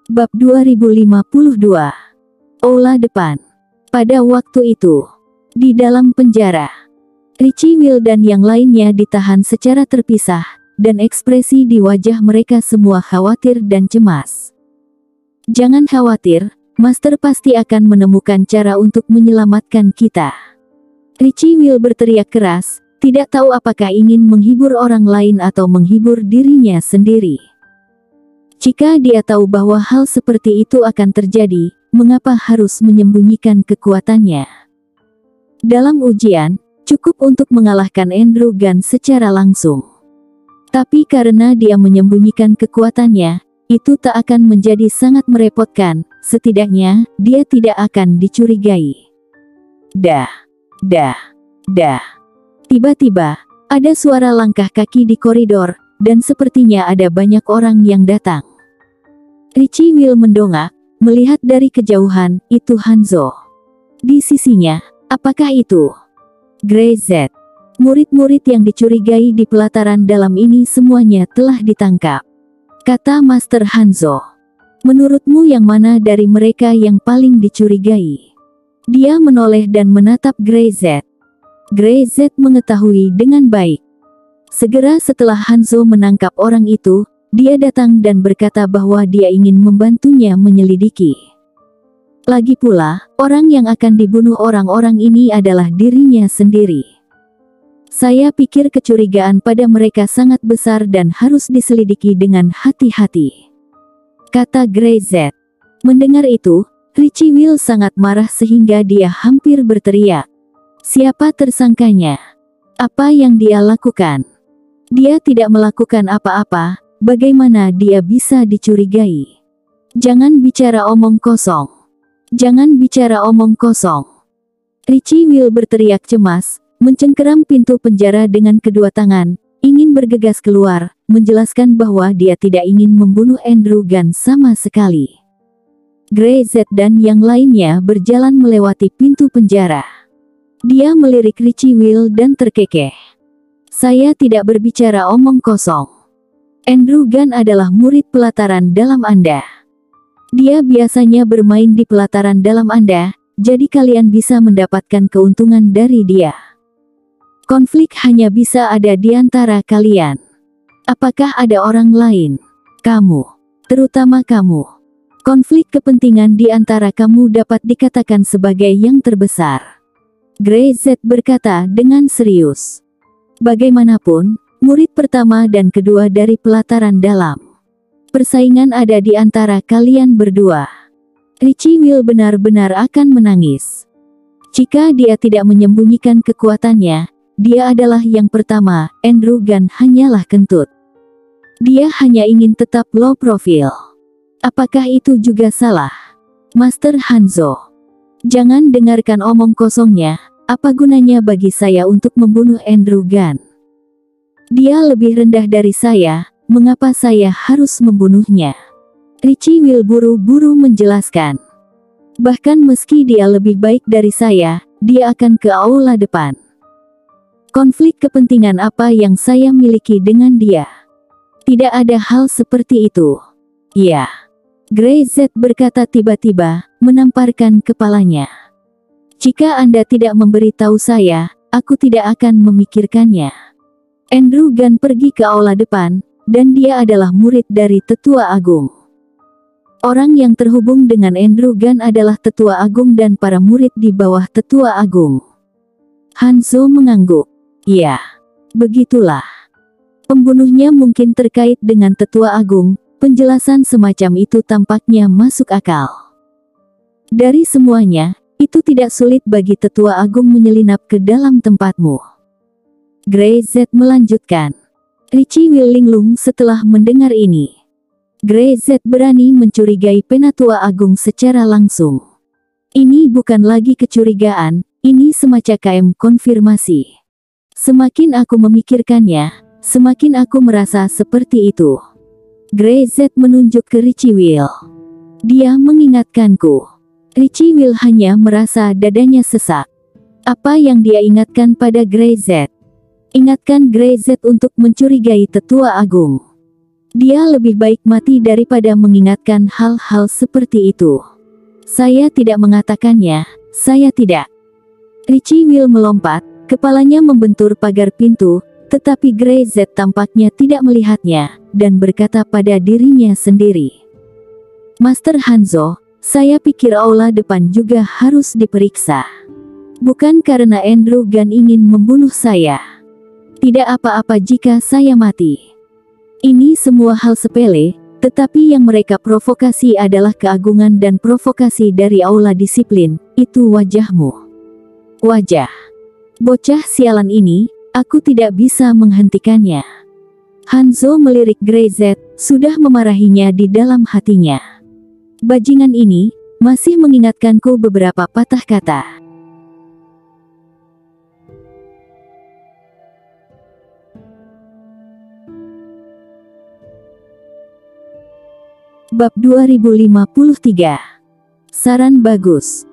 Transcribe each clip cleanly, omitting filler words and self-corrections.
Bab 2052. Aula depan. Pada waktu itu, di dalam penjara, Richie Will dan yang lainnya ditahan secara terpisah, dan ekspresi di wajah mereka semua khawatir dan cemas. Jangan khawatir, Master pasti akan menemukan cara untuk menyelamatkan kita. Richie Will berteriak keras, tidak tahu apakah ingin menghibur orang lain atau menghibur dirinya sendiri. Jika dia tahu bahwa hal seperti itu akan terjadi, mengapa harus menyembunyikan kekuatannya? Dalam ujian, cukup untuk mengalahkan Andrew Gunn secara langsung. Tapi karena dia menyembunyikan kekuatannya, itu tak akan menjadi sangat merepotkan, setidaknya, dia tidak akan dicurigai. Dah. Tiba-tiba, ada suara langkah kaki di koridor, dan sepertinya ada banyak orang yang datang. Richie Will mendongak, melihat dari kejauhan, itu Hanzo. Di sisinya, apakah itu? Grey Z. Murid-murid yang dicurigai di pelataran dalam ini semuanya telah ditangkap, kata Master Hanzo. Menurutmu yang mana dari mereka yang paling dicurigai? Dia menoleh dan menatap Grey Z. Grey Z mengetahui dengan baik. Segera setelah Hanzo menangkap orang itu, dia datang dan berkata bahwa dia ingin membantunya menyelidiki. Lagi pula, orang yang akan dibunuh orang-orang ini adalah dirinya sendiri. Saya pikir kecurigaan pada mereka sangat besar dan harus diselidiki dengan hati-hati, kata Grey Z. Mendengar itu, Richie Will sangat marah sehingga dia hampir berteriak. Siapa tersangkanya? Apa yang dia lakukan? Dia tidak melakukan apa-apa, bagaimana dia bisa dicurigai? Jangan bicara omong kosong. Jangan bicara omong kosong. Richie Will berteriak cemas, mencengkeram pintu penjara dengan kedua tangan, ingin bergegas keluar, menjelaskan bahwa dia tidak ingin membunuh Andrew Gunn sama sekali. Grey Z dan yang lainnya berjalan melewati pintu penjara. Dia melirik Richie Will dan terkekeh. Saya tidak berbicara omong kosong. Andrew Gunn adalah murid pelataran dalam Anda. Dia biasanya bermain di pelataran dalam Anda, jadi kalian bisa mendapatkan keuntungan dari dia. Konflik hanya bisa ada di antara kalian. Apakah ada orang lain? Kamu. Terutama kamu. Konflik kepentingan di antara kamu dapat dikatakan sebagai yang terbesar. Grey Z berkata dengan serius. Bagaimanapun, murid pertama dan kedua dari pelataran dalam. Persaingan ada di antara kalian berdua. Richie Will benar-benar akan menangis. Jika dia tidak menyembunyikan kekuatannya, dia adalah yang pertama, Andrew Gunn hanyalah kentut. Dia hanya ingin tetap low profile. Apakah itu juga salah? Master Hanzo. Jangan dengarkan omong kosongnya, apa gunanya bagi saya untuk membunuh Andrew Gunn? Dia lebih rendah dari saya, mengapa saya harus membunuhnya? Richie Will buru-buru menjelaskan. Bahkan meski dia lebih baik dari saya, dia akan ke aula depan. Konflik kepentingan apa yang saya miliki dengan dia? Tidak ada hal seperti itu. Ya. Grey Z berkata tiba-tiba, menamparkan kepalanya. Jika Anda tidak memberitahu saya, aku tidak akan memikirkannya. Andrew Gunn pergi ke aula depan, dan dia adalah murid dari Tetua Agung. Orang yang terhubung dengan Andrew Gunn adalah Tetua Agung dan para murid di bawah Tetua Agung. Hanzo mengangguk. Ya, begitulah. Pembunuhnya mungkin terkait dengan Tetua Agung, penjelasan semacam itu tampaknya masuk akal. Dari semuanya, itu tidak sulit bagi Tetua Agung menyelinap ke dalam tempatmu. Grey Z melanjutkan. Richie Will linglung setelah mendengar ini. Grey Z berani mencurigai Penatua Agung secara langsung. Ini bukan lagi kecurigaan, ini semacam konfirmasi. Semakin aku memikirkannya, semakin aku merasa seperti itu. Grey Z menunjuk ke Richie Will. Dia mengingatkanku. Richie Will hanya merasa dadanya sesak. Apa yang dia ingatkan pada Grey Z? Ingatkan Grey Z untuk mencurigai Tetua Agung. Dia lebih baik mati daripada mengingatkan hal-hal seperti itu. Saya tidak mengatakannya, saya tidak. Richie Will melompat, kepalanya membentur pagar pintu, tetapi Grey Z tampaknya tidak melihatnya, dan berkata pada dirinya sendiri. Master Hanzo, saya pikir aula depan juga harus diperiksa. Bukan karena Andrew Gunn ingin membunuh saya. Tidak apa-apa jika saya mati. Ini semua hal sepele, tetapi yang mereka provokasi adalah keagungan dan provokasi dari aula disiplin, itu wajahmu. Wajah. Bocah sialan ini, aku tidak bisa menghentikannya. Hanzo melirik Grey Z, sudah memarahinya di dalam hatinya. Bajingan ini, masih mengingatkanku beberapa patah kata. Bab 2053. Saran bagus.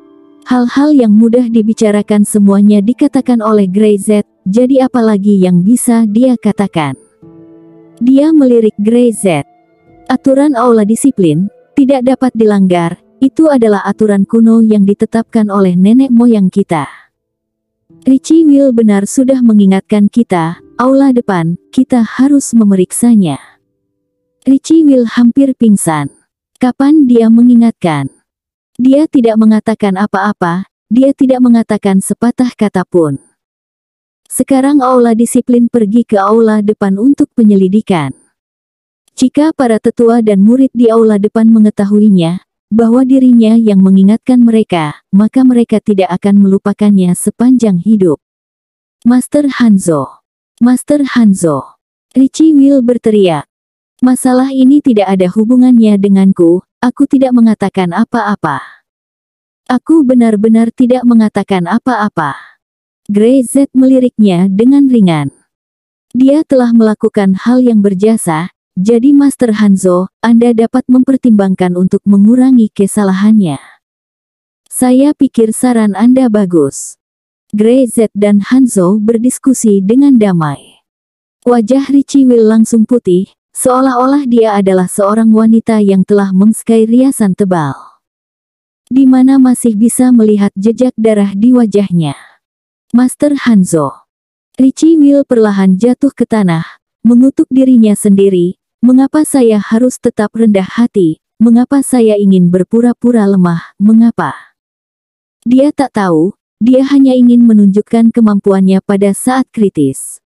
Hal-hal yang mudah dibicarakan semuanya dikatakan oleh Grey Z, jadi apalagi yang bisa dia katakan? Dia melirik Grey Z. Aturan aula disiplin tidak dapat dilanggar, itu adalah aturan kuno yang ditetapkan oleh nenek moyang kita. Richie Will benar sudah mengingatkan kita, aula depan, kita harus memeriksanya. Richie Will hampir pingsan. Kapan dia mengingatkan? Dia tidak mengatakan apa-apa, dia tidak mengatakan sepatah kata pun. Sekarang aula disiplin pergi ke aula depan untuk penyelidikan. Jika para tetua dan murid di aula depan mengetahuinya, bahwa dirinya yang mengingatkan mereka, maka mereka tidak akan melupakannya sepanjang hidup. Master Hanzo. Master Hanzo. Richie Will berteriak. Masalah ini tidak ada hubungannya denganku, aku tidak mengatakan apa-apa. Aku benar-benar tidak mengatakan apa-apa. Grey Z meliriknya dengan ringan. Dia telah melakukan hal yang berjasa, jadi Master Hanzo, Anda dapat mempertimbangkan untuk mengurangi kesalahannya. Saya pikir saran Anda bagus. Grey Z dan Hanzo berdiskusi dengan damai. Wajah Richie Will langsung putih, seolah-olah dia adalah seorang wanita yang telah memakai riasan tebal. Di mana masih bisa melihat jejak darah di wajahnya. Master Hanzo. Richie Will perlahan jatuh ke tanah, mengutuk dirinya sendiri, mengapa saya harus tetap rendah hati, mengapa saya ingin berpura-pura lemah, mengapa? Dia tak tahu, dia hanya ingin menunjukkan kemampuannya pada saat kritis.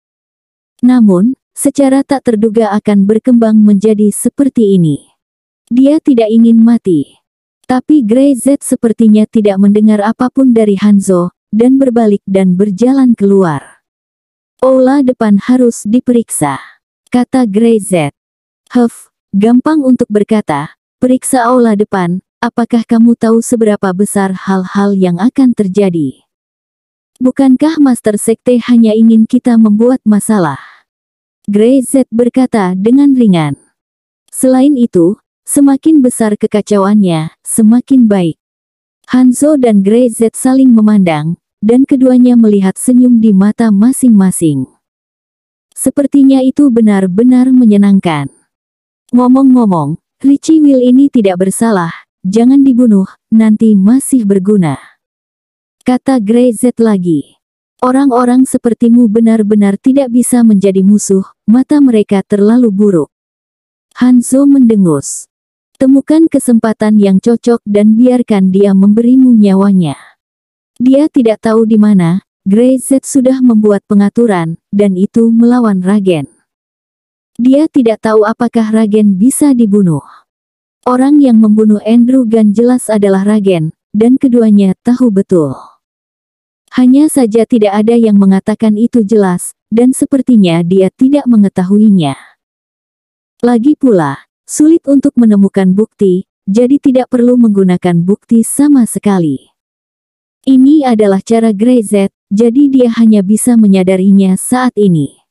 Namun, secara tak terduga akan berkembang menjadi seperti ini. Dia tidak ingin mati. Tapi Grey Z sepertinya tidak mendengar apapun dari Hanzo, dan berbalik dan berjalan keluar. Aula depan harus diperiksa, kata Grey Z. Gampang untuk berkata, periksa aula depan, apakah kamu tahu seberapa besar hal-hal yang akan terjadi? Bukankah Master Sekte hanya ingin kita membuat masalah? Grey Z berkata dengan ringan. Selain itu, semakin besar kekacauannya, semakin baik. Hanzo dan Grey Z saling memandang, dan keduanya melihat senyum di mata masing-masing. Sepertinya itu benar-benar menyenangkan. Ngomong-ngomong, Richie Will ini tidak bersalah, jangan dibunuh, nanti masih berguna. Kata Grey Z lagi. Orang-orang sepertimu benar-benar tidak bisa menjadi musuh, mata mereka terlalu buruk. Hanzo mendengus. Temukan kesempatan yang cocok dan biarkan dia memberimu nyawanya. Dia tidak tahu di mana, Grey Z sudah membuat pengaturan, dan itu melawan Ragen. Dia tidak tahu apakah Ragen bisa dibunuh. Orang yang membunuh Andrew Gunn jelas adalah Ragen, dan keduanya tahu betul. Hanya saja tidak ada yang mengatakan itu jelas, dan sepertinya dia tidak mengetahuinya. Lagi pula, sulit untuk menemukan bukti, jadi tidak perlu menggunakan bukti sama sekali. Ini adalah cara Grey Z, jadi dia hanya bisa menyadarinya saat ini.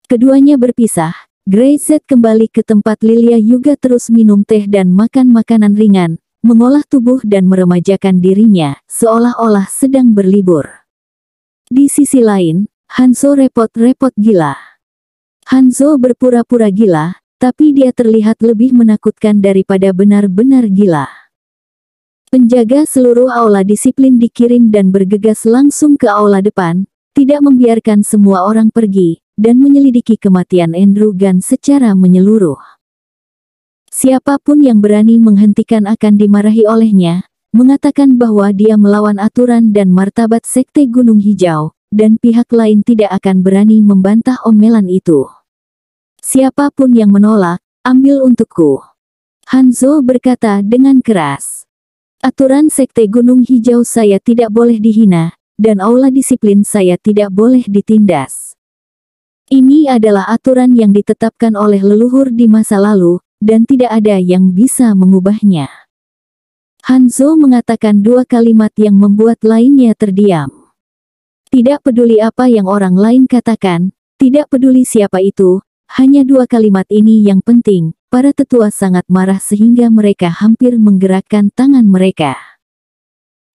Keduanya berpisah, Grey Z kembali ke tempat Lilia juga terus minum teh dan makan makanan ringan, mengolah tubuh dan meremajakan dirinya, seolah-olah sedang berlibur. Di sisi lain, Hanzo repot-repot gila. Hanzo berpura-pura gila, tapi dia terlihat lebih menakutkan daripada benar-benar gila. Penjaga seluruh aula disiplin dikirim dan bergegas langsung ke aula depan, tidak membiarkan semua orang pergi, dan menyelidiki kematian Andrew Gunn secara menyeluruh. Siapapun yang berani menghentikan akan dimarahi olehnya, mengatakan bahwa dia melawan aturan dan martabat Sekte Gunung Hijau, dan pihak lain tidak akan berani membantah omelan itu. Siapapun yang menolak, ambil untukku. Hanzo berkata dengan keras. Aturan Sekte Gunung Hijau saya tidak boleh dihina, dan aula disiplin saya tidak boleh ditindas. Ini adalah aturan yang ditetapkan oleh leluhur di masa lalu, dan tidak ada yang bisa mengubahnya. Hanzo mengatakan dua kalimat yang membuat lainnya terdiam. Tidak peduli apa yang orang lain katakan, tidak peduli siapa itu, hanya dua kalimat ini yang penting. Para tetua sangat marah sehingga mereka hampir menggerakkan tangan mereka.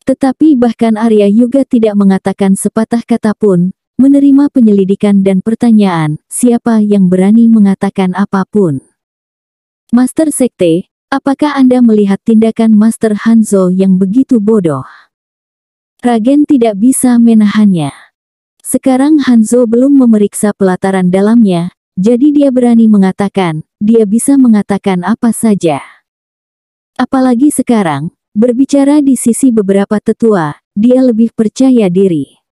Tetapi bahkan Arya juga tidak mengatakan sepatah kata pun, menerima penyelidikan dan pertanyaan, siapa yang berani mengatakan apapun. Master Sekte, apakah Anda melihat tindakan Master Hanzo yang begitu bodoh? Ragen tidak bisa menahannya. Sekarang Hanzo belum memeriksa pelataran dalamnya, jadi dia berani mengatakan, dia bisa mengatakan apa saja. Apalagi sekarang, berbicara di sisi beberapa tetua, dia lebih percaya diri.